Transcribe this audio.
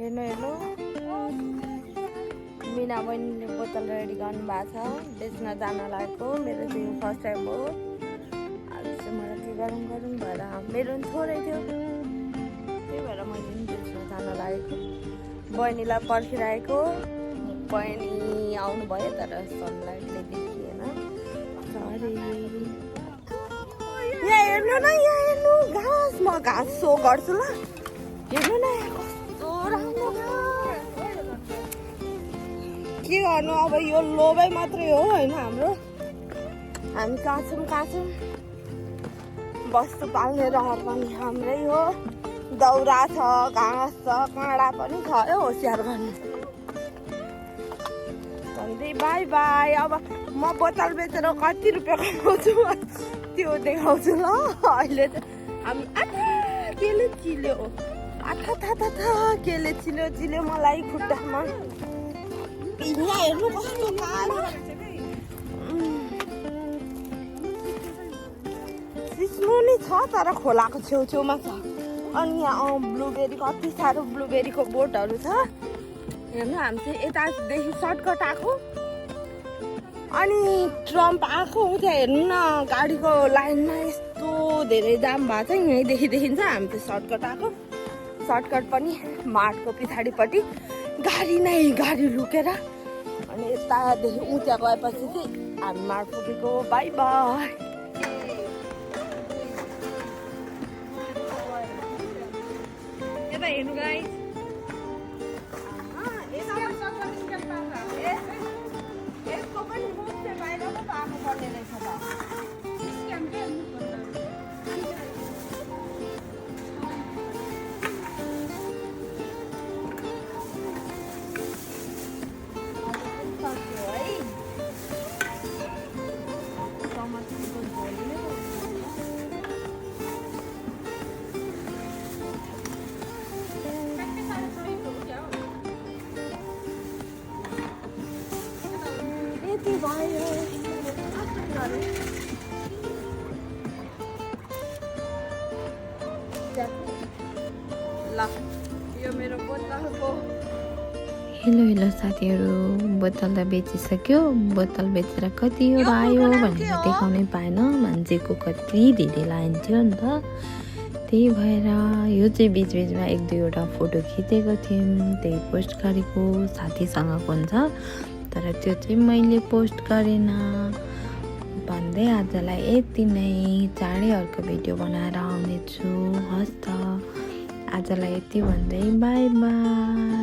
हेर्नु हेर्नु मिना बहिनीले बोतल रेडी गर्नु भएको छ बेच्न जान लागेको मेरो चाहिँ फर्स्ट टाइम हो आज चाहिँ मलाई के गरौँ गरौँ भएर मेरो पनि थोरै थियो त्यही भएर मैले पनि बेच्न जान लागेको बहिनीलाई पर्खिरहेको बहिनी आउनुभयो तर सनलाइटले देखिएन सरी यहाँ हेर्नु न यहाँ हेर्नु घाँस म घाँस सो गर्छु ल हेर्नु न कस्तो राम्रो घाँस के गर्नु अब यो लोभै मात्रै हो होइन हाम्रो हामी कहाँ छौँ वस्तु पाल्ने रहर पनि हाम्रै हो दाउरा छ घाँस छ काँडा पनि छ होसियार गर्नु भन्दै बाई बाई अब म बोतल बेचेर कति रुपियाँ कमाउँछु त्यो देखाउँछु ल अहिले चाहिँ हामी केले चिल्यो केले चिल्यो मलाई खुट्टामा यहाँ हेर्नु कस्तो सिस्नो नि छ तर खोलाको छेउछेउमा छ अनि यहाँ ब्लुबेरी कति साह्रो ब्लुबेरीको बोटहरू छ हेर्नु हामी चाहिँ यतादेखि सर्टकट आएको अनि ट्रम्प आएको त्यहाँ हेर्नु न गाडीको लाइनमा यस्तो धेरै जाम भएको छ यहीँदेखि देखिन्छ हामी चाहिँ सर्टकट आएको सर्टकट पनि मार्टको पछाडिपट्टि गाडी लुकेर अनि यतादेखि उता गएपछि चाहिँ हामी मार्ट पुगेको बाई बाई यता हेर्नु गाइस यसको पनि मुख चाहिँ बाहिर पो आएको पर्ने रहेछ त हेलो साथीहरू बोतल त बेचिसक्यो बोतल बेचेर कतिवटा आयो भनेर देखाउनै पाएन मान्छेको कति धेरै लाइन थियो नि त त्यही भएर यो चाहिँ बिचबिचमा एक दुईवटा फोटो खिचेको थियौँ त्यही पोस्ट गरेको साथीसँगको हुन्छ तर त्यो चाहिँ मैले पोस्ट गरेन भन्दै आजलाई यति नै चाँडै अर्को भिडियो बनाएर आउनेछु हस् त आजलाई यति भन्दै बाई बाई।